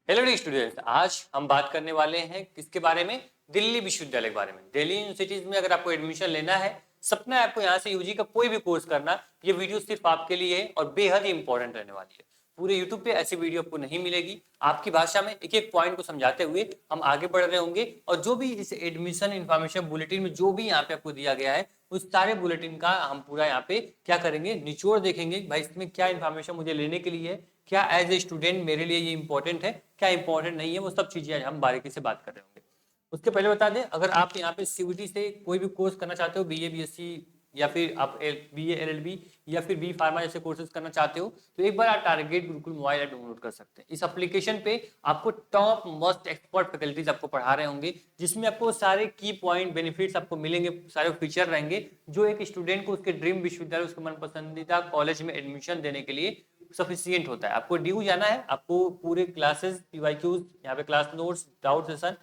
Hello D students, आज हम बात करने वाले हैं किसके बारे में। दिल्ली विश्वविद्यालय के बारे में। दिल्ली यूनिवर्सिटीज में अगर आपको एडमिशन लेना है, सपना है आपको यहाँ से यूजी का कोई भी कोर्स करना, ये वीडियो सिर्फ आपके लिए है और बेहद ही इंपॉर्टेंट रहने वाली है। पूरे यूट्यूब पे ऐसी वीडियो आपको नहीं मिलेगी। आपकी भाषा में एक एक पॉइंट को समझाते हुए हम आगे बढ़ रहे होंगे और जो भी इस एडमिशन इन्फॉर्मेशन बुलेटिन में जो भी यहाँ पे आपको दिया गया है उस सारे बुलेटिन का हम पूरा यहाँ पे क्या करेंगे, निचोड़ देखेंगे। भाई इसमें क्या इन्फॉर्मेशन मुझे लेने के लिए है, क्या एज ए स्टूडेंट मेरे लिए ये इंपॉर्टेंट है, क्या इंपॉर्टेंट नहीं है, वो सब चीजें हम बारीकी से बात कर रहे होंगे। उसके पहले बता दें, अगर आप यहाँ पे सीयूटी से कोई भी कोर्स करना चाहते हो, बीए बीएससी या फिर आप बीए एलएलबी या फिर बी फार्मा जैसे कोर्सेज करना चाहते हो, तो एक बार आप target Gurukul mobile app download कर सकते हैं। इस एप्लीकेशन पे आपको टॉप मोस्ट एक्सपर्ट फैकल्टीज आपको पढ़ा रहे होंगे, जिसमें आपको सारे की पॉइंट बेनिफिट्स आपको मिलेंगे, सारे फीचर रहेंगे जो एक स्टूडेंट को उसके ड्रीम विश्वविद्यालय, उसके मन पसंदीदा कॉलेज में एडमिशन देने के लिए सफिशियंट होता है। आपको ड्यू जाना है, आपको पूरे क्लासेस, पीवाईक्यूज, यहाँ पे class notes, doubt session,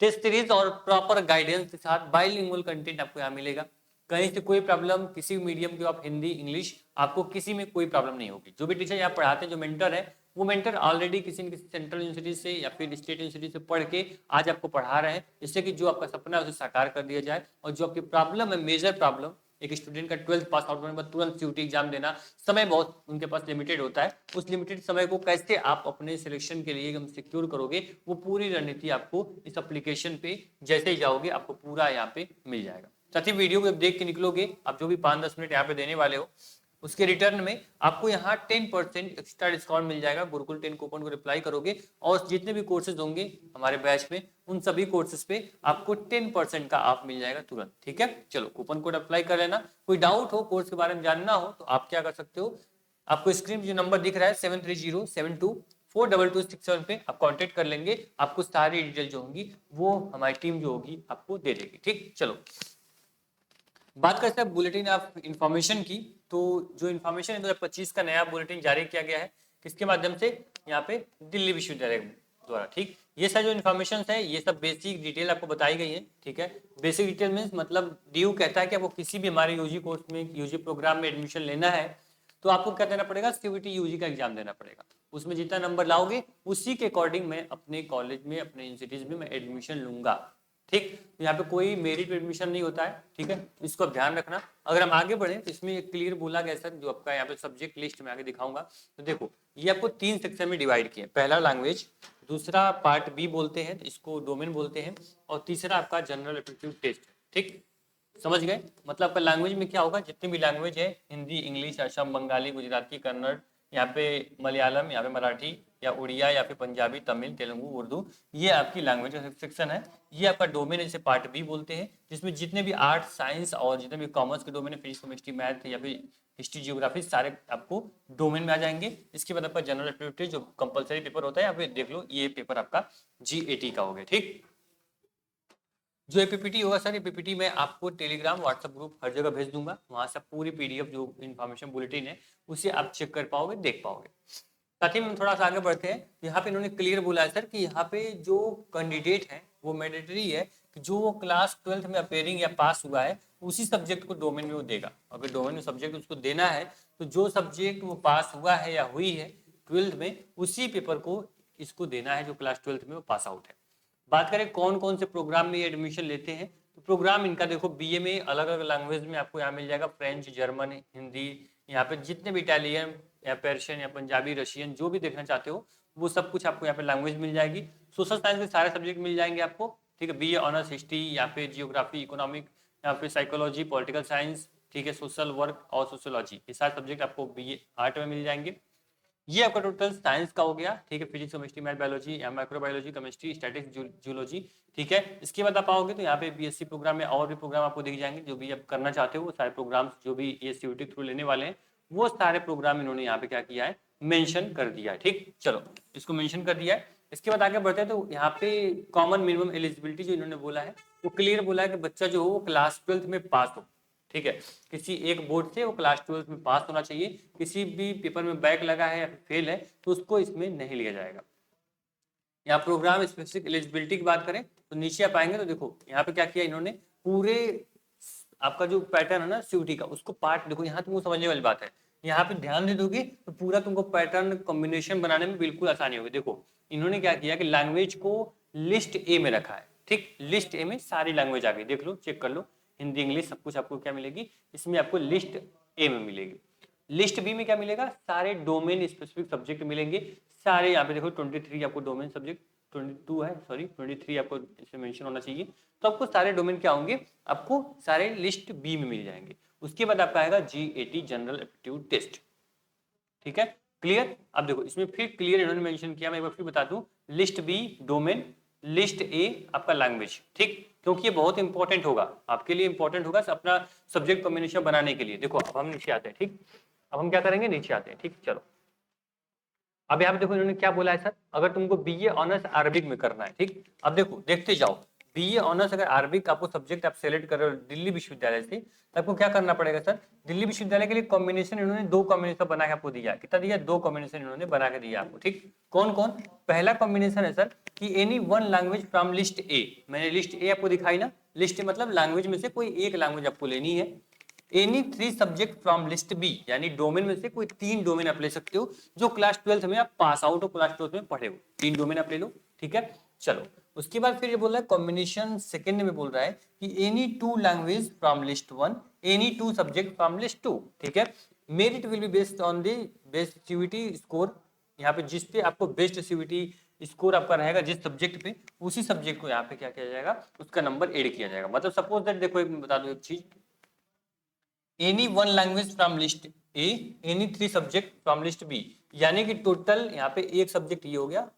test series और प्रॉपर गाइडेंस के साथ बाइलिंगुअल कंटेंट आपको यहाँ मिलेगा। कहीं से कोई प्रॉब्लम, किसी मीडियम के आप हिंदी इंग्लिश, आपको किसी में कोई प्रॉब्लम नहीं होगी। जो भी टीचर यहाँ पढ़ाते हैं, जो मेंटर है, वो मेंटर ऑलरेडी किसी न किसी सेंट्रल यूनिवर्सिटी से या फिर स्टेट यूनिवर्सिटी से पढ़ के आज आपको पढ़ा रहे हैं, जिससे कि जो आपका सपना है उसे साकार कर दिया जाए और जो आपकी प्रॉब्लम है, मेजर प्रॉब्लम, एक स्टूडेंट का 12th पास आउट होने के बाद तुरंत सीयूटी एग्जाम देना, समय बहुत उनके पास लिमिटेड होता है। उस लिमिटेड समय को कैसे आप अपने सिलेक्शन के लिए एकदम सिक्योर करोगे, वो पूरी रणनीति आपको इस एप्लीकेशन पे जैसे ही जाओगे आपको पूरा यहाँ पे मिल जाएगा। साथ ही वीडियो को जब देख के निकलोगे, आप जो भी 5-10 मिनट यहाँ पे देने वाले हो, उसके रिटर्न में आपको यहाँ 10% एक्स्ट्रा डिस्काउंट मिल जाएगा। गुरुकुल 10 कूपन को रिप्लाई करोगे और जितने भी कोर्सेज होंगे हमारे बैच में, उन सभी कोर्सेज पे आपको 10% का ऑफ मिल जाएगा तुरंत। ठीक है, चलो कूपन कोड अप्लाई कर लेना। कोई डाउट हो, कोर्स के बारे में जानना हो, तो आप क्या कर सकते हो, आपको स्क्रीन जो नंबर दिख रहा है 7307242267 पे आप कांटेक्ट कर लेंगे। आपको सारी डिटेल जो होंगी वो हमारी टीम जो होगी आपको दे देगी। ठीक, चलो बात करते हैं बुलेटिन ऑफ इंफॉर्मेशन की। तो जो इंफॉर्मेशन है 2025 का नया बुलेटिन जारी किया गया है, किसके माध्यम से, यहाँ पे दिल्ली विश्वविद्यालय द्वारा। ठीक, ये सारी जो इन्फॉर्मेशन है ये सब बेसिक डिटेल आपको बताई गई है। ठीक है, बेसिक डिटेल मीन्स मतलब डीयू कहता है कि आपको किसी भी हमारे यूजी कोर्स में, यूजी प्रोग्राम में एडमिशन लेना है तो आपको क्या देना पड़ेगा, सीयूटी यूजी का एग्जाम देना पड़ेगा। उसमें जितना नंबर लाओगे उसी के अकॉर्डिंग मैं अपने कॉलेज में, अपने यूनिवर्सिटीज में मैं एडमिशन लूंगा। ठीक, तो यहाँ पे कोई मेरिट एडमिशन नहीं होता है। ठीक है, इसको आप ध्यान रखना। अगर हम आगे बढ़े तो इसमें एक क्लियर बोला गया सर, जो आपका यहाँ पे सब्जेक्ट लिस्ट में आगे दिखाऊंगा। तो देखो, ये आपको 3 सेक्शन में डिवाइड किए। पहला लैंग्वेज, दूसरा पार्ट बी बोलते हैं, इसको डोमेन बोलते हैं, और तीसरा आपका जनरल एप्टीट्यूड टेस्ट। ठीक, समझ गए। मतलब आपका लैंग्वेज में क्या होगा, जितनी भी लैंग्वेज है, हिंदी, इंग्लिश, असम, बंगाली, गुजराती, कन्नड़, यहाँ पे मलयालम, यहाँ पे मराठी या उड़िया या फिर पंजाबी, तमिल, तेलुगु, उर्दू, ये आपकी लैंग्वेज का सेक्शन है। ये आपका डोमेन है, जिसे पार्ट बी बोलते हैं, जिसमें जितने भी आर्ट, साइंस और जितने भी कॉमर्स के डोमेन है, फिजिक्स, केमिस्ट्री, मैथ या फिर हिस्ट्री, जियोग्राफी, सारे आपको डोमेन में आ जाएंगे। इसके बाद आपका जनरल एप्टीट्यूड जो कंपलसरी पेपर होता है, यहाँ पे देख लो, ये पेपर आपका जीएटी का हो गया। ठीक, जो ये पीपीटी होगा सर, ये पीपीटी मैं आपको टेलीग्राम, व्हाट्सएप ग्रुप हर जगह भेज दूंगा। वहां से पूरी पीडीएफ जो इन्फॉर्मेशन बुलेटिन है उसे आप चेक कर पाओगे, देख पाओगे। साथ ही में थोड़ा सा आगे बढ़ते हैं। यहाँ पे इन्होंने क्लियर बोला है सर कि यहाँ पे जो कैंडिडेट है वो मैंडेटरी है कि जो क्लास 12th में अपेयरिंग या पास हुआ है उसी सब्जेक्ट को डोमेन में वो देगा। अगर डोमेन में सब्जेक्ट उसको देना है तो जो सब्जेक्ट वो पास हुआ है या हुई है 12th में, उसी पेपर को इसको देना है जो क्लास 12th में वो पास आउट है। बात करें कौन कौन से प्रोग्राम में एडमिशन लेते हैं, तो प्रोग्राम इनका देखो, बीए में अलग अलग लैंग्वेज में आपको यहाँ मिल जाएगा, फ्रेंच, जर्मन, हिंदी, यहाँ पे जितने भी इटालियन या पर्शियन या पंजाबी, रशियन, जो भी देखना चाहते हो वो सब कुछ आपको यहाँ पे लैंग्वेज मिल जाएगी। सोशल साइंस के सारे सब्जेक्ट मिल जाएंगे आपको। ठीक है, बीए ऑनर्स हिस्ट्री या फिर जियोग्राफी, इकोनॉमिक या फिर साइकोलॉजी, पॉलिटिकल साइंस, ठीक है, सोशल वर्क और सोशोलॉजी, ये सारे सब्जेक्ट आपको बीए आर्ट में मिल जाएंगे। ये आपका टोटल साइंस का हो गया। ठीक है, फिजिक्स, केमिस्ट्री, मैथ, बायोलॉजी या माइक्रोबायोलॉजी, केमिस्ट्री, स्टैटिक्स, जूलॉजी। ठीक है, इसके बाद आप आओगे तो यहाँ पे बीएससी प्रोग्राम में और भी प्रोग्राम आपको दिख जाएंगे, जो भी आप करना चाहते हो वो सारे प्रोग्राम, जो भी ये सीयूटी थ्रू लेने वाले हैं वो सारे प्रोग्राम इन्होंने यहाँ पे क्या किया है, मेंशन कर दिया है। ठीक, चलो इसको मेंशन कर दिया है। इसके बाद आगे बढ़ते हैं तो यहाँ पे कॉमन मिनिमम एलिजिबिलिटी जो इन्होंने बोला है वो क्लियर बोला है कि बच्चा जो हो वो क्लास 12th में पास हो। ठीक है, किसी एक बोर्ड से वो क्लास 12th में पास होना चाहिए। किसी भी पेपर में बैक लगा है या फेल है तो उसको इसमें नहीं लिया जाएगा। यहाँ प्रोग्राम स्पेसिफिक एलिजिबिलिटी की बात करें तो नीचे आप आएंगे तो देखो यहाँ पे क्या किया इन्होंने, पूरे आपका जो पैटर्न है ना सीयूटी का, उसको पार्ट देखो। यहाँ तुमको समझने वाली बात है, यहाँ पे ध्यान दे दोगे तो पूरा तुमको पैटर्न कॉम्बिनेशन बनाने में बिल्कुल आसानी होगी। देखो इन्होंने क्या किया कि लैंग्वेज को लिस्ट ए में रखा है, ठीक, लिस्ट ए में सारी लैंग्वेज आ गई, देख लो, चेक कर लो, हिंदी इंग्लिश सब कुछ आपको क्या मिलेगी, इसमें आपको लिस्ट ए में मिलेगी। लिस्ट बी में क्या मिलेगा, सारे डोमेन स्पेसिफिक सब्जेक्ट मिलेंगे सारे। यहाँ पे देखो 23 आपको डोमेन सब्जेक्ट, 22 है सॉरी 23 आपको इसमें मेंशन होना चाहिए। तो आपको सारे डोमेन क्या होंगे, आपको सारे लिस्ट बी में मिल जाएंगे। उसके बाद आपका आएगा GAT जनरल एप्टीट्यूड टेस्ट, ठीक है, क्लियर। अब देखो इसमें फिर क्लियर इन्होंने मेंशन किया, मैं एक बार फिर बता दूं, list B domain, list A आपका लैंग्वेज, ठीक, क्योंकि ये बहुत इंपॉर्टेंट होगा आपके लिए, इंपॉर्टेंट होगा अपना सब्जेक्ट कॉम्बिनेशन बनाने के लिए। देखो अब हम नीचे आते हैं, ठीक, अब हम क्या करेंगे, नीचे आते हैं, ठीक, चलो। अब यहाँ पे देखो इन्होंने क्या बोला है सर, अगर तुमको BA ऑनर्स अरबिक में करना है, ठीक, अब देखो देखते जाओ, BA ऑनर्स अगर अरबिक आपको सब्जेक्ट आप सेलेक्ट कर रहे हो दिल्ली विश्वविद्यालय से, तो आपको क्या करना पड़ेगा सर, दिल्ली विश्वविद्यालय के लिए कॉम्बिनेशन इन्होंने 2 कॉम्बिनेशन बना के आपको दिया, कितना दिया, 2 कॉम्बिनेशन इन्होंने बना के दिया आपको, ठीक। कौन कौन, पहला कॉम्बिनेशन है सर कि any one language from list ए, मैंने लिस्ट ए आपको दिखाई ना, लिस्ट ए मतलब लैंग्वेज में से कोई एक लैंग्वेज आपको लेनी है। Any 3 subject from list B, यानी डोमेन में से कोई 3 डोमेन आप ले सकते हो जो क्लास 12th में आप पास आउट हो, क्लास 12th में पढ़े हो, 3 डोमेन आप ले लो, ठीक है, चलो। उसके बाद फिर ये बोल रहा है कॉम्बिनेशन सेकंड में बोल रहा है कि any 2 language from list 1, any 2 subject from list 2, ठीक है। Merit will be based on the best CUET score, यहाँ पे जिस पे आपको बेस्ट सीयूईटी स्कोर आपका रहेगा जिस सब्जेक्ट पे, उसी सब्जेक्ट को यहाँ पे क्या किया जाएगा, उसका नंबर ऐड किया जाएगा। मतलब सपोज दैट देखो एक बता दो एक चीज, any one language from list A, any 3 subject from list B, यानी कि टोटल यहाँ पे एक सब्जेक्ट ये हो गया,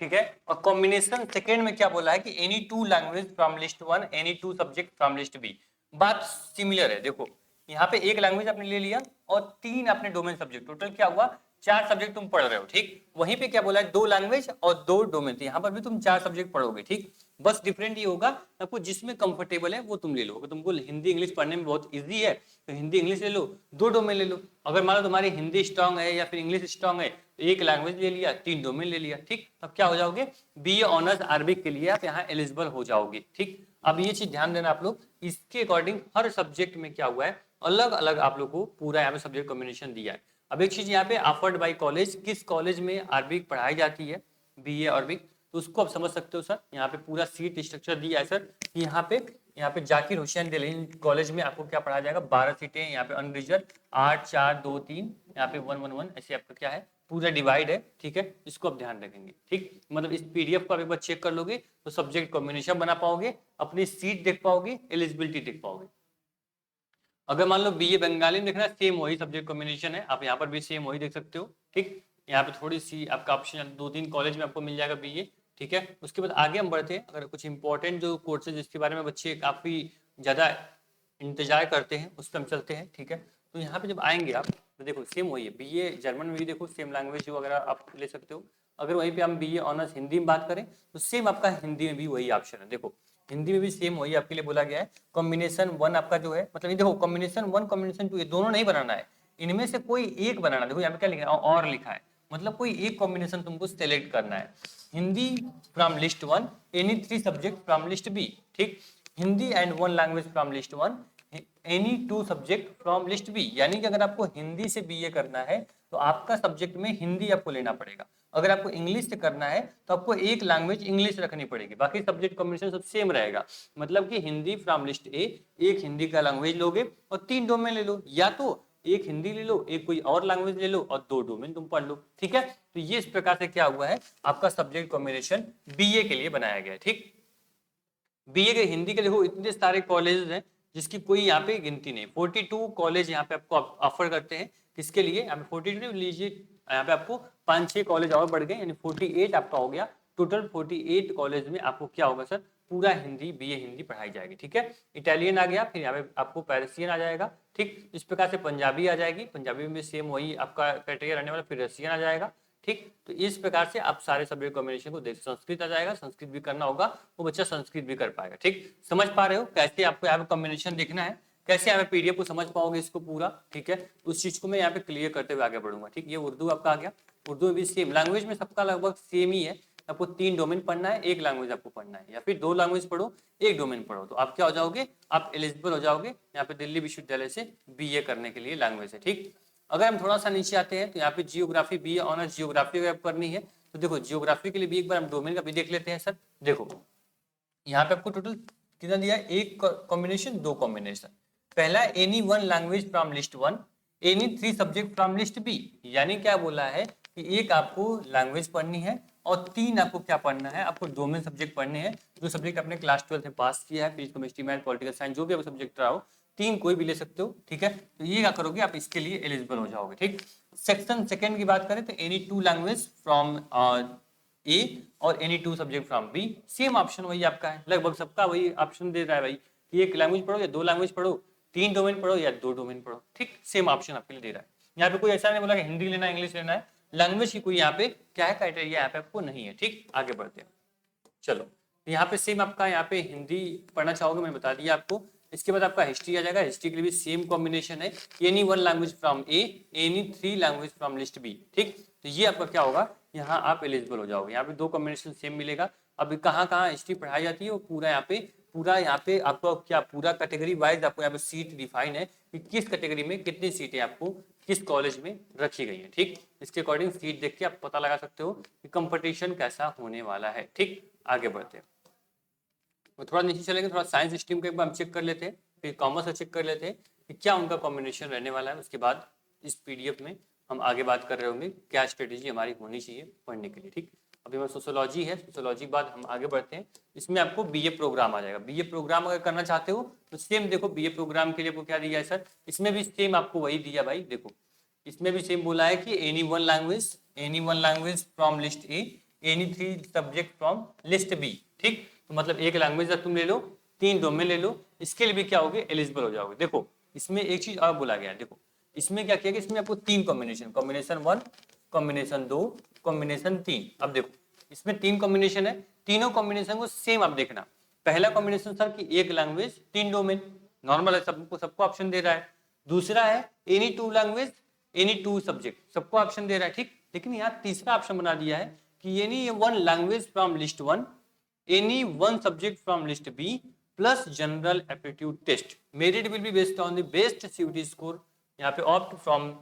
ठीक है। और कॉम्बिनेशन सेकेंड में क्या बोला है कि any 2 language from list 1, any 2 subject from list B. बात सिमिलर है, देखो यहाँ पे एक लैंग्वेज आपने ले लिया और 3 आपने डोमेन सब्जेक्ट, टोटल क्या हुआ, 4 सब्जेक्ट तुम पढ़ रहे हो, ठीक। वहीं पे क्या बोला है, 2 लैंग्वेज और 2 डोमेन, तो यहाँ पर भी तुम 4 सब्जेक्ट पढ़ोगे, ठीक। बस डिफरेंट ये होगा, आपको जिसमें कंफर्टेबल है वो तुम ले लो। अगर तुमको हिंदी इंग्लिश पढ़ने में बहुत इजी है तो हिंदी इंग्लिश ले लो, 2 डोमेन ले लो। अगर मान लो तुम्हारी हिंदी स्ट्रांग है या फिर इंग्लिश स्ट्रांग है, तो एक लैंग्वेज ले लिया, 3 डोमेन ले लिया, ठीक। अब क्या हो जाओगे, BA ऑनर्स अरबिक के लिए आप यहाँ एलिजिबल हो जाओगे, ठीक। अब ये चीज ध्यान देना आप लोग, इसके अकॉर्डिंग हर सब्जेक्ट में क्या हुआ है, अलग अलग आप लोग को पूरा यहाँ पे सब्जेक्ट कॉम्बिनेशन दिया है। अब एक चीज यहाँ पे ऑफर्ड बाय कॉलेज, किस कॉलेज में अरबिक पढ़ाई जाती है, BA अरबिक, तो उसको आप समझ सकते हो सर। यहाँ पे पूरा सीट स्ट्रक्चर दिया है सर कि यहाँ पे जाकिर हुसैन दिल्ली कॉलेज में आपको क्या पढ़ाया जाएगा, 12 सीटें, यहाँ पे अनरिजर्व 8 4 2 3, यहाँ पे 1 1 1 ऐसे आपका क्या है पूरा डिवाइड है, ठीक है। इसको आप ध्यान रखेंगे, ठीक। मतलब इस PDF को आप एक बार चेक कर लोगे तो सब्जेक्ट कॉम्बिनेशन बना पाओगे, अपनी सीट देख पाओगे, एलिजिबिलिटी देख पाओगे। अगर मान लो BA बंगाली में देखना, सेम वही सब्जेक्ट कॉम्बिनेशन है, आप यहाँ पर भी सेम वही देख सकते हो, ठीक। यहाँ पे थोड़ी सी आपका ऑप्शन 2-3 कॉलेज में आपको मिल जाएगा BA, ठीक है। उसके बाद आगे हम बढ़ते हैं, अगर कुछ इंपॉर्टेंट जो कोर्सेज जिसके बारे में बच्चे काफी ज्यादा इंतजार करते हैं उस पर हम चलते हैं, ठीक है। तो यहाँ पे जब आएंगे आप तो देखो सेम वही है, BA जर्मन में भी देखो सेम लैंग्वेज वगैरह आप ले सकते हो। अगर वहीं पे हम BA ऑनर्स हिंदी में बात करें तो सेम आपका हिंदी में भी वही ऑप्शन है, देखो हिंदी में भी सेम वही आपके लिए बोला गया है। कॉम्बिनेशन 1 आपका जो है, मतलब ये देखो कॉम्बिनेशन 1 कॉम्बिनेशन 2 ये दोनों नहीं बनाना है, इनमें से कोई एक बनाना। देखो यहाँ पे क्या लिखा है, और लिखा है, मतलब कोई एक कॉम्बिनेशन तुमको सेलेक्ट करना है। Hindi from list 1, any 3 subject from list B, ठीक। Hindi and 1 language from list 1, any 2 subject from list B, यानी कि अगर आपको हिंदी से BA करना है तो आपका सब्जेक्ट में हिंदी आपको लेना पड़ेगा। अगर आपको इंग्लिश से करना है तो आपको एक लैंग्वेज इंग्लिश रखनी पड़ेगी, बाकी सब्जेक्ट कॉम्बिनेशन सब सेम रहेगा। मतलब कि हिंदी फ्रॉम लिस्ट ए, एक हिंदी का लैंग्वेज लोगे और 3 डोमेन ले लो, या तो एक हिंदी ले लो, एक कोई और लैंग्वेज ले लो और 2 डोमेन तुम पढ़ लो, ठीक है। तो ये इस प्रकार से क्या हुआ है, आपका सब्जेक्ट कॉम्बिनेशन BA के लिए बनाया गया है, ठीक। BA के हिंदी के देखो इतने सारे कॉलेज हैं जिसकी कोई यहाँ पे गिनती नहीं, 42 कॉलेज यहाँ पे आपको ऑफर करते हैं, किसके लिए, यहाँ पे 42 लीजिए, यहाँ पे आपको 5-6 कॉलेज और बढ़ गए, यानी 48 आपका हो गया टोटल। 48 कॉलेज में आपको क्या होगा सर, पूरा हिंदी BA हिंदी पढ़ाई जाएगी, ठीक है। इटालियन आ गया, फिर यहाँ पे आपको पेरिसियन आ जाएगा, ठीक। इस प्रकार से पंजाबी आ जाएगी, पंजाबी में सेम वही आपका क्राइटेरिया रहने वाला, फिर रशियन आ जाएगा, ठीक। तो इस प्रकार से आप सारे सब्जेक्ट कॉम्बिनेशन को देख, संस्कृत आ जाएगा, संस्कृत भी करना होगा, वो बच्चा संस्कृत भी कर पाएगा, ठीक। समझ पा रहे हो कैसे आपको यहाँ पे कॉम्बिनेशन देखना है, कैसे यहाँ पे PDF को समझ पाओगे इसको पूरा, ठीक है। उस चीज को मैं यहाँ पे क्लियर करते हुए आगे बढ़ूंगा, ठीक। ये उर्दू आपका आ गया, उर्दू में भी सेम लैंग्वेज में सबका लगभग सेम ही है, आपको 3 डोमेन पढ़ना है, एक लैंग्वेज आपको पढ़ना है, या फिर 2 लैंग्वेज पढ़ो, एक डोमेन पढ़ो, तो आप क्या हो जाओगे, आप एलिजिबल हो जाओगे यहाँ पे दिल्ली विश्वविद्यालय से बीए करने के लिए लैंग्वेज है। ठीक, अगर हम थोड़ा सा नीचे आते हैं तो यहाँ पे जियोग्राफी बीए ऑनर्स जियोग्राफी अगर करनी है तो देखो जियोग्राफी के लिए भी एक बार हम डोमेन का भी देख लेते हैं सर। देखो यहाँ पे आपको टोटल कितना दिया है, एक कॉम्बिनेशन, 2 कॉम्बिनेशन। पहला any 1 language from list 1, any 3 subject from list B. यानी क्या बोला है कि एक आपको लैंग्वेज पढ़नी है और 3 आपको क्या पढ़ना है, आपको डोमेन सब्जेक्ट पढ़ने हैं, जो सब्जेक्ट आपने क्लास 12 में पास किया है, physics chemistry math political science जो भी आपका सब्जेक्ट रहा हो, 3 कोई भी ले सकते हो। ठीक है, तो ये क्या करोगे, आप इसके लिए एलिजिबल हो जाओगे। ठीक, सेक्शन सेकंड की बात करें तो एनी 2 लैंग्वेज फ्रॉम ए और any 2 subject from B. Same option वही आपका है, लगभग सबका वही ऑप्शन दे रहा है भाई कि एक लैंग्वेज पढ़ो या 2 लैंग्वेज पढ़ो, 3 डोमेन पढ़ो या 2 डोमेन पढ़ो। ठीक, सेम ऑप्शन आपके लिए दे रहा है। यहाँ पे कोई ऐसा नहीं बोला कि हिंदी लेना है इंग्लिश लेना है, लैंग्वेज की कोई यहाँ पे क्या है क्राइटेरिया यहाँ पे आपको नहीं है। ठीक, आगे बढ़ते हैं। चलो यहाँ पे सेम आपका यहाँ पे हिंदी पढ़ना चाहोगे मैंने बता दिया आपको। इसके बाद आपका हिस्ट्री आ जाएगा, हिस्ट्री के लिए भी सेम कॉम्बिनेशन है, any 1 language from A, any 3 language from list B. ठीक, तो ये आपका क्या होगा, यहाँ आप एलिजिबल हो जाओगे। यहाँ पे 2 कॉम्बिनेशन सेम मिलेगा। अभी कहाँ कहाँ हिस्ट्री पढ़ाई जाती है वो पूरा यहाँ पे आपको क्या पूरा कैटेगरी वाइज आपको यहाँ पे सीट डिफाइन है कि किस कैटेगरी में कितनी सीटें आपको किस कॉलेज में रखी गई है। ठीक, इसके अकॉर्डिंग सीट देख के आप पता लगा सकते हो कि कंपटीशन कैसा होने वाला है। ठीक, आगे बढ़ते हैं। तो थोड़ा नीचे चलेंगे, थोड़ा साइंस स्ट्रीम का एक बार हम चेक कर लेते हैं, फिर कॉमर्स का चेक कर लेते हैं कि क्या उनका कॉम्बिनेशन रहने वाला है। उसके बाद इस पीडीएफ में हम आगे बात कर रहे होंगे क्या स्ट्रेटेजी हमारी होनी चाहिए पढ़ने के लिए। ठीक, अभी हमारा सोशियोलॉजी है, सोशियोलॉजी के बाद हम आगे बढ़ते हैं। इसमें आपको बीए प्रोग्राम आ जाएगा। बीए प्रोग्राम अगर करना चाहते हो तो सेम देखो बीए प्रोग्राम के लिए आपको क्या दिया है सर, इसमें भी सेम आपको वही दिया भाई। देखो इसमें भी सेम बोला है कि any one language from list A, any 3 subject from list B. ठीक, तो मतलब एक लैंग्वेज तुम ले लो, 3 डोमेन ले लो, इसके लिए भी क्या होगे, एलिजिबल हो जाओगे। देखो इसमें एक चीज और बोला गया है, देखो इसमें क्या किया गया, इसमें आपको 3 कॉम्बिनेशन, कॉम्बिनेशन 1, कॉम्बिनेशन 2, कॉम्बिनेशन 3। अब देखो इसमें 3 कॉम्बिनेशन है, तीनों कॉम्बिनेशन को सेम आप देखना। पहला कॉम्बिनेशन सर कि एक लैंग्वेज 3 डोमेन, नॉर्मल है, सबको ऑप्शन दे रहा है। दूसरा है एनी 2 लैंग्वेज एनी 2 सब्जेक्ट, सबको ऑप्शन दे रहा है। ठीक, लेकिन यहाँ तीसरा ऑप्शन बना दिया है कि any 1 language from list 1, any 1 subject from list B plus general aptitude test, merit will be based on the best CUET score, यहाँ पे opt from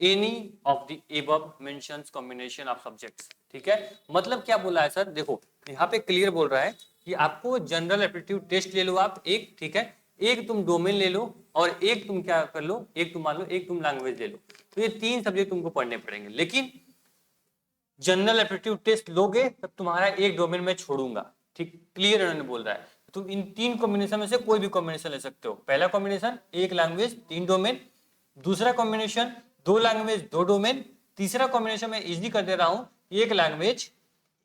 any of the above mentions combination of subjects. ठीक है, मतलब क्या बोला है sir, देखो यहाँ पे क्लियर बोल रहा है कि आपको जनरल एप्टीट्यूड टेस्ट ले लो आप एक, ठीक है, एक तुम डोमेन ले लो और एक तुम क्या कर लो, एक तुम मान लो एक तुम लैंग्वेज ले लो, तो ये 3 सब्जेक्ट तुमको पढ़ने पड़ेंगे। लेकिन जनरल एप्टीट्यूड टेस्ट लोगे तब तुम्हारा एक डोमेन में छोड़ूंगा। ठीक, क्लियर उन्होंने बोल रहा है, तुम इन 3 कॉम्बिनेशन में से कोई भी कॉम्बिनेशन ले सकते हो। पहला कॉम्बिनेशन एक लैंग्वेज 3 डोमेन, दूसरा कॉम्बिनेशन 2 लैंग्वेज 2 डोमेन, तीसरा कॉम्बिनेशन मैं इजी कर दे रहा हूं, एक language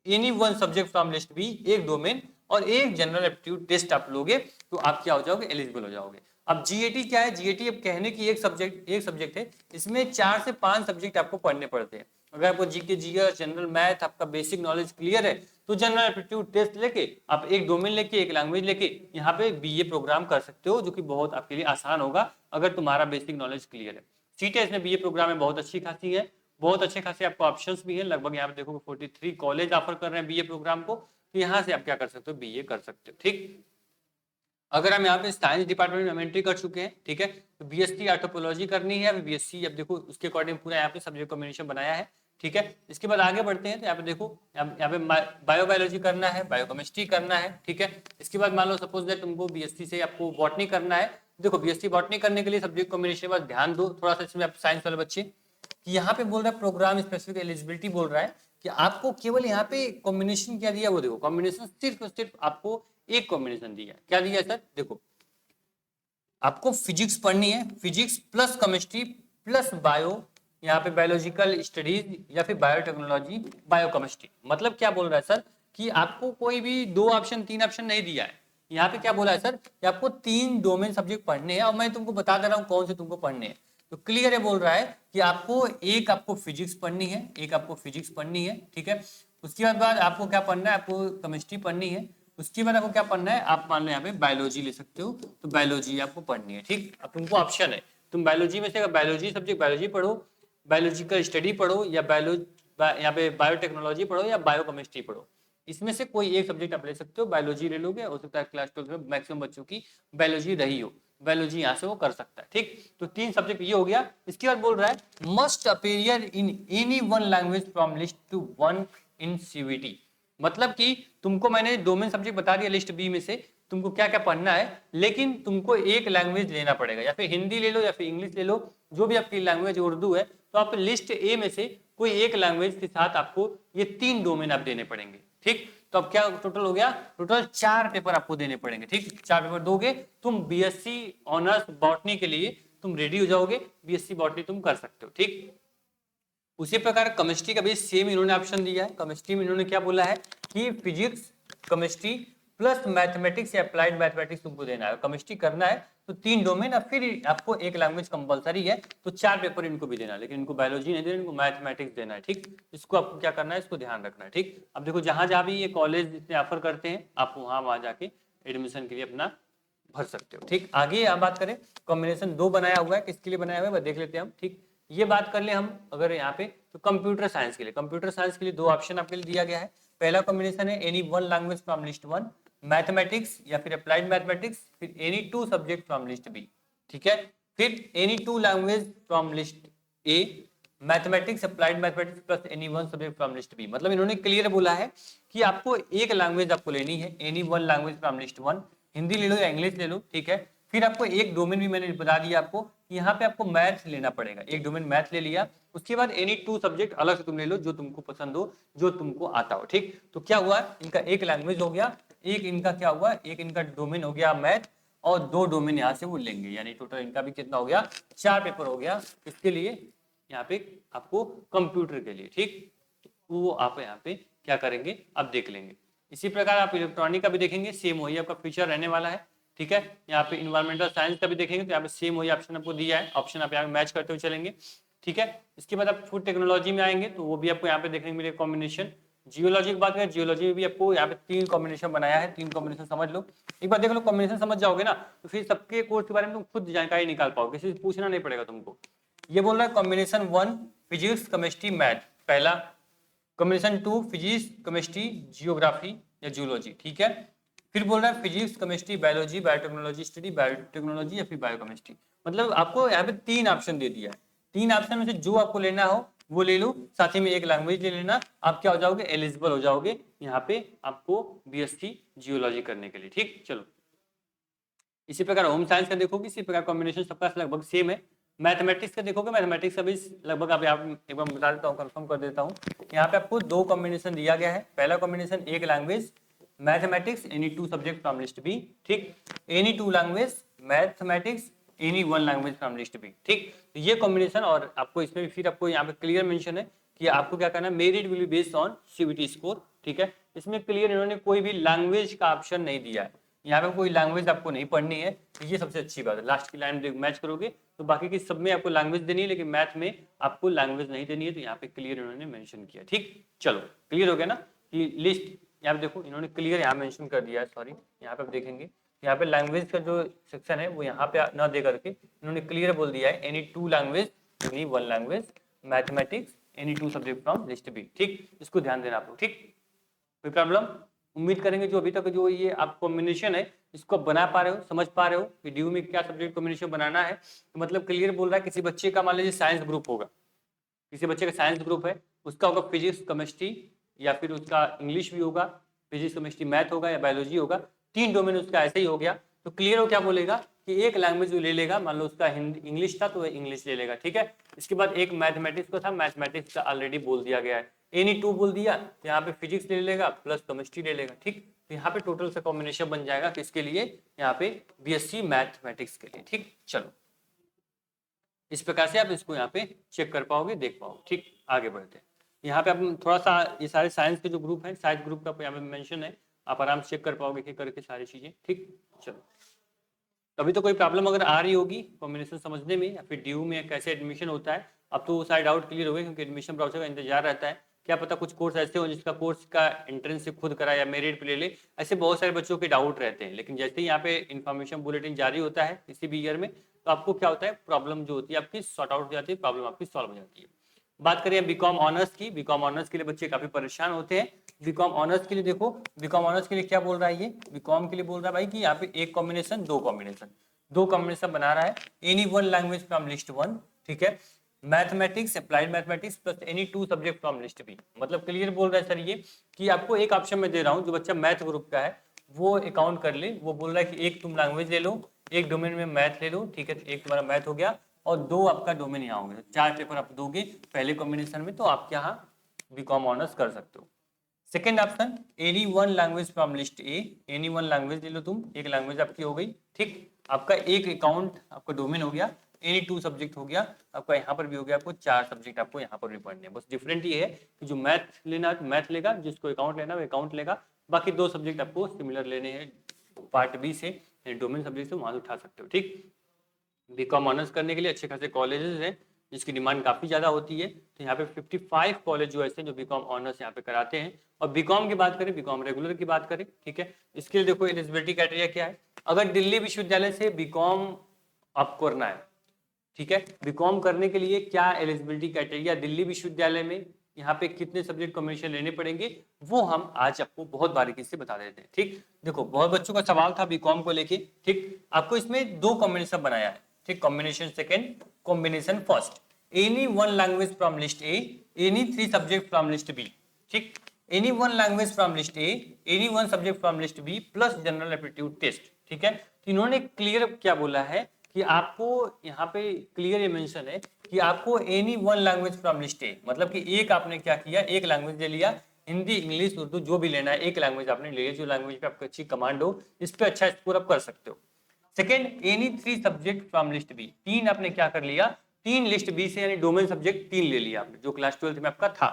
any 1 subject from list B, एक डोमेन और एक जनरल एप्टीट्यूड टेस्ट आप लोगे तो आप क्या हो जाओगे, एलिजिबल हो जाओगे। अब जीएटी क्या है, जीएटी अब कहने की एक सब्जेक्ट है, इसमें 4 से 5 सब्जेक्ट आपको पढ़ने पड़ते हैं। अगर आपको जीके जीएस जनरल मैथ आपका बेसिक नॉलेज क्लियर है तो जनरल एप्टीट्यूड टेस्ट लेके आप एक डोमेन लेके एक लैंग्वेज लेके यहाँ पे बीए प्रोग्राम कर सकते हो, जो कि बहुत आपके लिए आसान होगा अगर तुम्हारा बेसिक नॉलेज क्लियर है। सीटें इसमें बीए प्रोग्राम में बहुत अच्छी खासी है, बहुत अच्छे खासे आपको ऑप्शंस भी है, लगभग यहाँ पे देखो 43 कॉलेज ऑफर कर रहे हैं बीए प्रोग्राम को, तो यहाँ से आप क्या कर सकते हो, बीए कर सकते हो। ठीक, अगर हम यहाँ पे साइंस डिपार्टमेंट में एंट्री कर चुके हैं, ठीक है, तो बीएससी एंथ्रोपोलॉजी करनी है, बीएससी अब देखो उसके अकॉर्डिंग पूरा यहाँ पे सब्जेक्ट कॉम्बिनेशन बनाया है। ठीक है, इसके बाद आगे बढ़ते हैं तो यहाँ पे देखो यहाँ पे बायोबायोलॉजी करना है, बायोकेमिस्ट्री करना है। ठीक है, इसके बाद मान लो सपोज दैट तुमको बीएससी से आपको बॉटनी करना है, देखो बीएससी बॉटनी करने के लिए सब्जेक्ट कॉम्बिनेशन पर ध्यान दो थोड़ा सा इसमें, आप साइंस वाले बच्चे कि यहाँ पे बोल रहा है प्रोग्राम स्पेसिफिक एलिजिबिलिटी बोल रहा है कि आपको केवल यहाँ पे कॉम्बिनेशन क्या दिया, वो देखो कॉम्बिनेशन सिर्फ और सिर्फ आपको एक कॉम्बिनेशन दिया, क्या दिया सर, देखो आपको फिजिक्स पढ़नी है, physics plus chemistry plus bio, यहाँ पे बायोलॉजिकल स्टडीज या फिर बायोटेक्नोलॉजी बायोकेमिस्ट्री। मतलब क्या बोल रहा है सर कि आपको कोई भी 2 ऑप्शन 3 ऑप्शन नहीं दिया है, यहाँ पे क्या बोला है सर कि आपको 3 डोमेन सब्जेक्ट पढ़ने हैं और मैं तुमको बता दे रहा हूँ कौन से तुमको पढ़ने हैं। तो क्लियर है बोल रहा है कि आपको फिजिक्स पढ़नी है, एक आपको फिजिक्स पढ़नी है। ठीक है, उसके बाद आपको क्या पढ़ना है, आपको केमिस्ट्री पढ़नी है, उसके बाद आपको क्या पढ़ना है, आप मान लो यहाँ पे बायोलॉजी ले सकते हो, तो बायोलॉजी आपको पढ़नी है। ठीक, अब तुमको ऑप्शन है, तुम बायोलॉजी में से बायोलॉजी सब्जेक्ट बायोलॉजी पढ़ो, बायोलॉजिकल स्टडी पढ़ो, या यहाँ पे बायोटेक्नोलॉजी पढ़ो या बायोकेमिस्ट्री पढ़ो। इसमें से कोई एक सब्जेक्ट आप ले सकते हो, बायोलॉजी ले लोगे, हो सकता है क्लास 12 में मैक्सिमम बच्चों की बायोलॉजी रही हो, बायोलॉजी यहाँ से वो कर सकता है, ठीक। तो 3 सब्जेक्ट ये हो गया। इसके बाद बोल रहा है must appear in any one language from list two one in CVT. मतलब कि तुमको मैंने डोमेन सब्जेक्ट बता दिया लिस्ट बी में से, तुमको क्या क्या पढ़ना है, लेकिन तुमको एक लैंग्वेज लेना पड़ेगा, या फिर हिंदी ले लो या फिर इंग्लिश ले लो, जो भी आपकी लैंग्वेज उर्दू है, तो आप लिस्ट ए में से कोई एक लैंग्वेज के साथ आपको ये 3 डोमेन आप देने पड़ेंगे, ठीक। तो अब क्या टोटल हो गया, टोटल 4 पेपर आपको देने पड़ेंगे, ठीक। 4 पेपर दोगे, तुम बीएससी ऑनर्स बॉटनी के लिए तुम रेडी हो जाओगे, बीएससी बॉटनी तुम कर सकते हो, ठीक। उसी प्रकार केमिस्ट्री का भी सेम इन्होंने ऑप्शन दिया है। केमिस्ट्री में इन्होंने क्या बोला है कि फिजिक्स केमिस्ट्री प्लस मैथमेटिक्स या अप्लाइड मैथमेटिक्स तुमको देना है। केमिस्ट्री करना है तो 3 डोमेन, अब फिर आपको एक लैंग्वेज कंपलसरी है, तो 4 पेपर इनको भी देना है, लेकिन इनको बायोलॉजी नहीं देना, इनको मैथमेटिक्स देना है, ठीक। इसको आपको क्या करना है, इसको ध्यान रखना है, ठीक। अब देखो जहां जहां भी ये कॉलेज जितने ऑफर करते हैं, आप वहां जाके एडमिशन के लिए अपना भर सकते हो, ठीक। आगे आप बात करें, कॉम्बिनेशन 2 बनाया हुआ है, किसके लिए बनाया हुआ है देख लेते हैं हम, ठीक। ये बात कर ले हम अगर यहाँ पे, तो कंप्यूटर साइंस के लिए, कंप्यूटर साइंस के लिए 2 ऑप्शन आपके लिए दिया गया है। पहला कॉम्बिनेशन है any one language from list 1, mathematics या फिर अप्लाइड मैथमेटिक्स, फिर any 2 subject from list B, ठीक है। फिर any 2 language from list A, mathematics applied mathematics plus any 1 subject from list B. मतलब इन्होंने क्लियर बोला है कि आपको एक लैंग्वेज आपको लेनी है, any one language from list 1, Hindi ले लो या इंग्लिश ले लो, ठीक है। फिर आपको एक डोमेन भी मैंने बता दिया आपको, यहाँ पे आपको मैथ लेना पड़ेगा, एक डोमेन मैथ ले लिया, उसके बाद एनी 2 सब्जेक्ट अलग से तुम ले लो जो तुमको पसंद हो, जो तुमको आता हो, ठीक। तो क्या हुआ, इनका एक लैंग्वेज हो गया, एक इनका क्या हुआ, एक इनका डोमेन हो गया मैथ, और 2 डोमेन यहाँ से वो लेंगे, यानी टोटल इनका भी कितना हो गया, 4 पेपर हो गया। इसके लिए यहाँ पे आपको कंप्यूटर के लिए, ठीक, वो आप यहाँ पे क्या करेंगे अब देख लेंगे। इसी प्रकार आप इलेक्ट्रॉनिक का भी देखेंगे, सेम वही आपका फीचर रहने वाला है, ठीक है। यहाँ पे इन्वायरमेंटल साइंस का भी देखेंगे तो यहाँ पे सेम वही ऑप्शन आपको दिया है, ऑप्शन आप यहाँ पे मैच करते हुए चलेंगे, ठीक है। इसके बाद आप फूड टेक्नोलॉजी में आएंगे तो वो भी आपको यहाँ पे देखने मिलेगा कॉम्बिनेशन। जियोलॉजी की बात करें, जियोलॉजी में भी आपको यहाँ पे 3 कॉम्बिनेशन बनाया है, 3 कॉम्बिनेशन समझ लो, एक बार देख लो, कॉम्बिनेशन समझ जाओगे ना तो फिर सबके कोर्स के बारे में तुम खुद जानकारी निकाल पाओगे, किसी से पूछना नहीं पड़ेगा तुमको। ये बोल रहा है कॉम्बिनेशन 1 फिजिक्स केमिस्ट्री मैथ, पहला। कॉम्बिनेशन 2 फिजिक्स केमिस्ट्री जियोग्राफी या जियोलॉजी, ठीक है। फिर बोल रहा है physics chemistry biology biotechnology study biotechnology या फिर बायोकेमिस्ट्री। मतलब आपको यहाँ पे 3 ऑप्शन दे दिया है, 3 ऑप्शन में से जो आपको लेना हो वो ले लो, साथ ही में एक लैंग्वेज ले लेना, आप क्या हो जाओगे, एलिजिबल हो जाओगे यहाँ पे आपको बीएससी जियोलॉजी करने के लिए, ठीक। चलो इसी प्रकार होम साइंस का देखोगे, इसी प्रकार कॉम्बिनेशन सबका लगभग सेम है। मैथमेटिक्स का देखोगे, मैथमेटिक्स का भी लगभग आप एक बार बता देता हूँ, कंफर्म कर देता हूँ। यहाँ पे आपको 2 कॉम्बिनेशन दिया गया है। पहला कॉम्बिनेशन एक language mathematics any 2 subject from list B, ठीक। Any 2 language mathematics any 1 language from list B, ठीक। तो ये कॉम्बिनेशन, और आपको इसमें भी फिर आपको यहाँ पे क्लियर मेंशन है कि आपको क्या करना है, merit will be based on CBT score, ठीक है। इसमें क्लियर इन्होंने कोई भी लैंग्वेज का ऑप्शन नहीं दिया है, यहाँ पे कोई लैंग्वेज आपको नहीं पढ़नी है, ये सबसे अच्छी बात है। लास्ट की लाइन मैच करोगे तो बाकी की सब में आपको लैंग्वेज देनी है, लेकिन मैथ में आपको लैंग्वेज नहीं देनी है, तो यहाँ पे क्लियर इन्होंने मेंशन किया, ठीक। चलो क्लियर हो गया ना कि लिस्ट, यहाँ पे देखो इन्होंने क्लियर यहाँ मेंशन कर दिया है, सॉरी यहाँ पे आप देखेंगे यहाँ पे लैंग्वेज का जो सेक्शन है वो यहाँ पे ना दे करके इन्होंने क्लियर बोल दिया है any 2 language any 1 language mathematics any 2 subject from list B, ठीक। इसको ध्यान देना आप लोग, ठीक। कोई प्रॉब्लम, उम्मीद करेंगे जो अभी तक जो ये आप कॉम्बिनेशन है इसको बना पा रहे हो, समझ पा रहे हो कि ड्यू में क्या सब्जेक्ट कॉम्बिनेशन बनाना है। तो मतलब क्लियर बोल रहा है, किसी बच्चे का मान लीजिए साइंस ग्रुप होगा, किसी बच्चे का साइंस ग्रुप है, उसका होगा फिजिक्स केमिस्ट्री या फिर उसका इंग्लिश भी होगा, फिजिक्स केमिस्ट्री मैथ होगा या बायोलॉजी होगा, 3 डोमेन उसका ऐसे ही हो गया। तो क्लियर हो क्या बोलेगा कि एक लैंग्वेज ले लेगा, मान लो उसका हिंदी इंग्लिश था तो वह इंग्लिश ले लेगा, ठीक है। इसके बाद एक मैथमेटिक्स का था, मैथमेटिक्स का ऑलरेडी बोल दिया गया है, एनी 2 बोल दिया, तो यहाँ पे फिजिक्स ले लेगा प्लस केमिस्ट्री ले लेगा, ठीक। तो यहाँ पे टोटल से कॉम्बिनेशन बन जाएगा किसके लिए, यहाँ पे बीएससी मैथमेटिक्स के लिए, ठीक। चलो इस प्रकार से आप इसको यहाँ पे चेक कर पाओगे, देख पाओगे, ठीक। आगे बढ़ते हैं, यहाँ पे आप थोड़ा सा ये सारे साइंस के जो ग्रुप है, साइंस ग्रुप का यहाँ पे मेंशन है, आप आराम से चेक कर पाओगे कि करके सारी चीजें, ठीक। चलो कभी तो कोई प्रॉब्लम अगर आ रही होगी कॉम्बिनेशन समझने में या फिर ड्यू में कैसे एडमिशन होता है, अब तो वो सारे डाउट क्लियर हो गए, क्योंकि एडमिशन प्रोसेस का इंतजार रहता है। क्या पता कुछ कोर्स ऐसे हो जिसका कोर्स का एंट्रेंस से खुद करा या मेरिट पे ले ले, ऐसे बहुत सारे बच्चों के डाउट रहते हैं। लेकिन जैसे ही यहाँ पे इन्फॉर्मेशन बुलेटिन जारी होता है किसी भी ईयर में, तो आपको क्या होता है, प्रॉब्लम जो होती है आपकी सॉर्ट आउट हो जाती है, प्रॉब्लम आपकी सॉल्व हो जाती है। बात करें बीकॉम ऑनर्स की, बीकॉम ऑनर्स के लिए बच्चे काफी परेशान होते हैं, बीकॉम ऑनर्स के लिए देखो, बीकॉम ऑनर्स के लिए क्या बोल रहा है, ये बीकॉम के लिए बोल रहा है भाई कि यहाँ पे एक कॉम्बिनेशन, दो कॉम्बिनेशन बना रहा है, any one language from list one, ठीक है, mathematics, applied mathematics plus any two subject from list B. मतलब क्लियर बोल रहा है सर ये कि आपको एक ऑप्शन में दे रहा हूँ, जो बच्चा मैथ ग्रुप का है वो अकाउंट कर ले, वो बोल रहा है कि एक तुम लैंग्वेज ले लो, एक डोमेन में मैथ ले लो, ठीक है, एक तुम्हारा मैथ हो गया और दो आपका डोमेन यहाँ हो गया, 4 पेपर आप दोगे पहले कॉम्बिनेशन में, तो आप यहाँ बीकॉम ऑनर्स कर सकते हो। Second option, any one language from list A, any one language ले लो तुम, एक लैंग्वेज आपकी हो गई, ठीक, आपका एक अकाउंट आपका डोमेन हो गया, एनी टू सब्जेक्ट हो गया आपका, यहाँ पर भी हो गया, आपको 4 सब्जेक्ट आपको यहाँ पर भी पढ़ने हैं। बस डिफरेंट ये है कि जो मैथ लेना है मैथ लेगा, जिसको अकाउंट लेना है वो अकाउंट लेगा, बाकी 2 सब्जेक्ट आपको सिमिलर लेने हैं पार्ट बी से, डोमेन सब्जेक्ट से वहां से उठा सकते हो, ठीक। बीकॉम ऑनर्स करने के लिए अच्छे खासे कॉलेजेस हैं जिसकी डिमांड काफ़ी ज़्यादा होती है, तो यहाँ पे 55 कॉलेज जो ऐसे जो बीकॉम ऑनर्स यहाँ पे कराते हैं। और बीकॉम की बात करें, बीकॉम रेगुलर की बात करें, ठीक है, इसके लिए देखो एलिजिबिलिटी क्राइटेरिया क्या है। अगर दिल्ली विश्वविद्यालय से बीकॉम आपको करना है, ठीक है, बीकॉम करने के लिए क्या एलिजिबिलिटी क्राइटेरिया, दिल्ली विश्वविद्यालय में यहाँ पे कितने सब्जेक्ट कॉम्बिनेशन लेने पड़ेंगे, वो हम आज आपको बहुत बारीकी से बता देते हैं, ठीक। देखो बहुत बच्चों का सवाल था बीकॉम को लेके, ठीक, आपको इसमें 2 कॉम्बिनेशन बनाया है, ठीक, combination second, combination first, any one language from list A, any 3 subject from list B, ठीक, any one language from list A, any one subject from list B plus general aptitude test, ठीक है। तो इन्होंने clear क्या बोला है कि आपको यहाँ पे क्लियर ये मेंशन है कि आपको any one language from list ए, मतलब कि एक आपने क्या किया, एक लैंग्वेज ले लिया, हिंदी इंग्लिश उर्दू जो भी लेना है, एक लैंग्वेज आपने ले लिया, जो लैंग्वेज पे आपको अच्छी कमांड हो, इस पे अच्छा स्कोर आप कर सकते हो। Second, any 3 subject from list B, 3 आपने क्या कर लिया, 3 लिस्ट बी से यानी डोमेन सब्जेक्ट 3 ले लिया आपने, जो क्लास 12 में आपका था,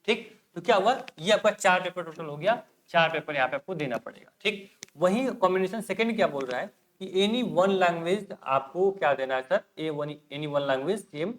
ठीक। तो क्या हुआ, ये आपका 4 पेपर टोटल हो गया, 4 पेपर यहाँ पे आपको देना पड़ेगा, ठीक। वही कॉम्बिनेशन सेकेंड क्या बोल रहा है कि एनी वन लैंग्वेज आपको क्या देना है sir, any one language same,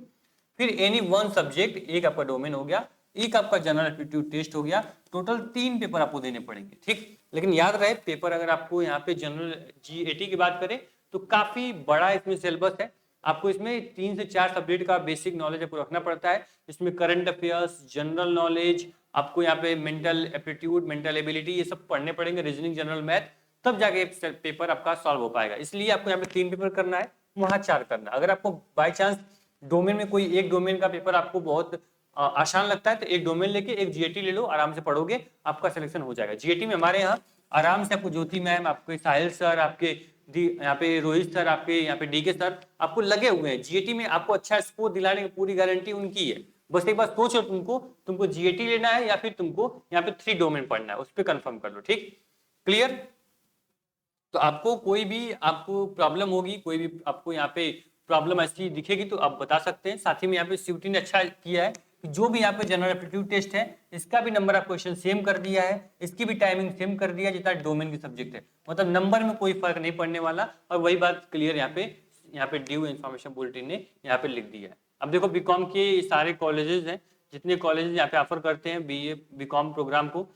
फिर एनी वन सब्जेक्ट, एक आपका डोमेन हो गया, एक आपका जनरल एप्टीट्यूड टेस्ट हो गया, टोटल 3 पेपर आपको देने पड़ेंगे, ठीक। लेकिन याद रहे पेपर अगर आपको यहाँ पे जनरल जीएटी की बात करें तो काफी बड़ा इसमें सिलेबस है, आपको इसमें 3 से 4 सब्जेक्ट का बेसिक नॉलेज आपको रखना पड़ता है, इसमें करंट अफेयर्स, जनरल नॉलेज, आपको यहाँ पे मेंटल एप्टीट्यूड, मेंटल एबिलिटी, ये सब पढ़ने पड़ेंगे, रीजनिंग, जनरल मैथ, तब जाके पेपर आपका सॉल्व हो पाएगा। इसलिए आपको यहाँ पे 3 पेपर करना है, वहां 4 करना है। अगर आपको बाई चांस डोमेन में कोई एक डोमेन का पेपर आपको बहुत आसान लगता है तो एक डोमेन लेके एक जीएटी ले लो, आराम से पढ़ोगे, आपका सिलेक्शन हो जाएगा। जीएटी में हमारे यहाँ आराम से आपको ज्योति मैम, आपके साहिल सर, आपके यहाँ पे रोहित सर, आपके यहाँ पे डीके सर आपको लगे हुए हैं, जीएटी में आपको अच्छा स्कोर दिलाने की पूरी गारंटी उनकी है। बस एक बार सोचो तुमको जीएटी लेना है या फिर तुमको यहाँ पे 3 डोमेन पढ़ना है, उस पर कंफर्म कर लो, ठीक, क्लियर। तो आपको कोई भी आपको प्रॉब्लम होगी, कोई भी आपको यहाँ पे प्रॉब्लम ऐसी दिखेगी तो आप बता सकते हैं। साथ ही में यहाँ पे सीयूटी ने अच्छा किया है कि जो भी यहाँ पे जनरल एप्टीट्यूड टेस्ट है इसका भी नंबर ऑफ क्वेश्चन सेम कर दिया है, इसकी भी टाइमिंग सेम कर दिया है जितना डोमेन की सब्जेक्ट है, मतलब नंबर में कोई फर्क नहीं पड़ने वाला। और वही बात क्लियर यहाँ पे ड्यू इन्फॉर्मेशन बुलेटिन ने यहाँ पे लिख दिया है। अब देखो बीकॉम के सारे कॉलेजेस हैं, जितने कॉलेजेस यहाँ पे ऑफर करते हैं बीए बीकॉम प्रोग्राम को,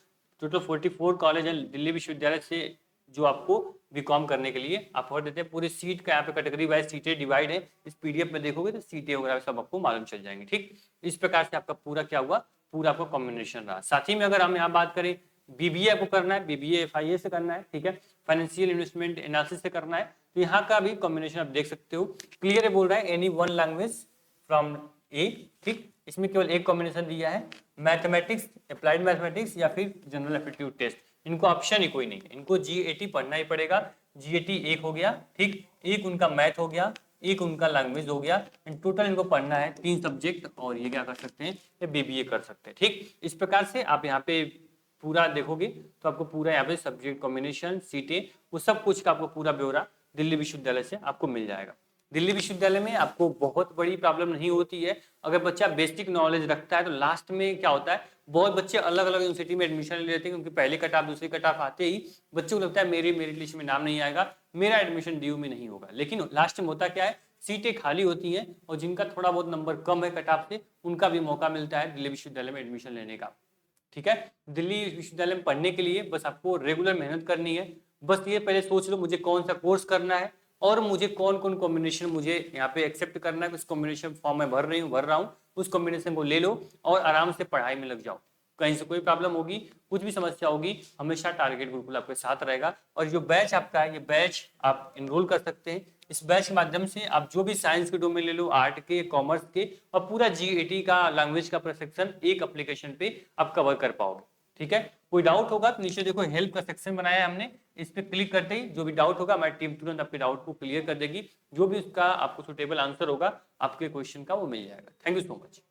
टोटल 44 कॉलेज है दिल्ली विश्वविद्यालय से जो आपको बीकॉम करने के लिए ऑफर देते हैं। पूरी सीट का यहाँ पे कैटेगरी वाइज सीटें डिवाइड है, इस पीडीएफ में देखोगे तो सीटें वगैरह सब आपको मालूम चल जाएंगे, ठीक। इस प्रकार से आपका पूरा क्या हुआ, पूरा आपका कॉम्बिनेशन रहा। साथ ही में अगर हम यहाँ बात करें बीबीए आपको करना है, बीबीए एफआईए से करना है, ठीक है, फाइनेंशियल इन्वेस्टमेंट एनालिसिस से करना है, तो यहाँ का भी कॉम्बिनेशन आप देख सकते हो, क्लियर बोल रहा है एनी वन लैंग्वेज फ्रॉम ए, ठीक। इसमें केवल एक कॉम्बिनेशन दिया है, मैथमेटिक्स, अप्लाइड मैथमेटिक्स या फिर जनरल एप्टीट्यूड टेस्ट, इनको ऑप्शन ही कोई नहीं है, इनको जीएटी पढ़ना ही पड़ेगा। जीएटी एक हो गया, ठीक, एक उनका मैथ हो गया, एक उनका लैंग्वेज हो गया, टोटल इनको पढ़ना है 3 सब्जेक्ट, और ये क्या कर सकते हैं, ये बीबीए कर सकते हैं, ठीक। इस प्रकार से आप यहाँ पे पूरा देखोगे तो आपको पूरा यहाँ पे सब्जेक्ट कॉम्बिनेशन, सीटें, वो सब कुछ का आपको पूरा ब्यौरा दिल्ली विश्वविद्यालय से आपको मिल जाएगा। दिल्ली विश्वविद्यालय में आपको बहुत बड़ी प्रॉब्लम नहीं होती है, अगर बच्चा बेसिक नॉलेज रखता है तो लास्ट में क्या होता है, बहुत बच्चे अलग अलग यूनिवर्सिटी में एडमिशन ले लेते हैं क्योंकि पहले कट ऑफ दूसरी कट ऑफ आते ही बच्चों को लगता है मेरी मेरिट लिस्ट में नाम नहीं आएगा, मेरा एडमिशन ड्यू में नहीं होगा। लेकिन लास्ट में होता क्या है, सीटें खाली होती हैं और जिनका थोड़ा बहुत नंबर कम है कट ऑफ से, उनका भी मौका मिलता है दिल्ली विश्वविद्यालय में एडमिशन लेने का, ठीक है। दिल्ली विश्वविद्यालय में पढ़ने के लिए बस आपको रेगुलर मेहनत करनी है। बस ये पहले सोच लो मुझे कौन सा कोर्स करना है और मुझे कौन कौन कॉम्बिनेशन मुझे यहाँ पे एक्सेप्ट करना है, उस कॉम्बिनेशन फॉर्म में भर रहा हूँ, उस कॉम्बिनेशन को ले लो और आराम से पढ़ाई में लग जाओ। कहीं से कोई प्रॉब्लम होगी, कुछ भी समस्या होगी, हमेशा टारगेट गुरुकुल आपके साथ रहेगा। और जो बैच आपका है, ये बैच आप इनरोल कर सकते हैं। इस बैच के माध्यम से आप जो भी साइंस के डोमेन ले लो, आर्ट के, कॉमर्स के, और पूरा जीएटी का लैंग्वेज का सेक्शन एक एप्लीकेशन पे आप कवर कर पाओगे। ठीक है, कोई डाउट होगा तो नीचे देखो हेल्प का सेक्शन बनाया है हमने, इस पे क्लिक करते ही जो भी डाउट होगा हमारी टीम तुरंत आपके डाउट को क्लियर कर देगी। जो भी उसका आपको सुटेबल आंसर होगा आपके क्वेश्चन का, वो मिल जाएगा। Thank you so much.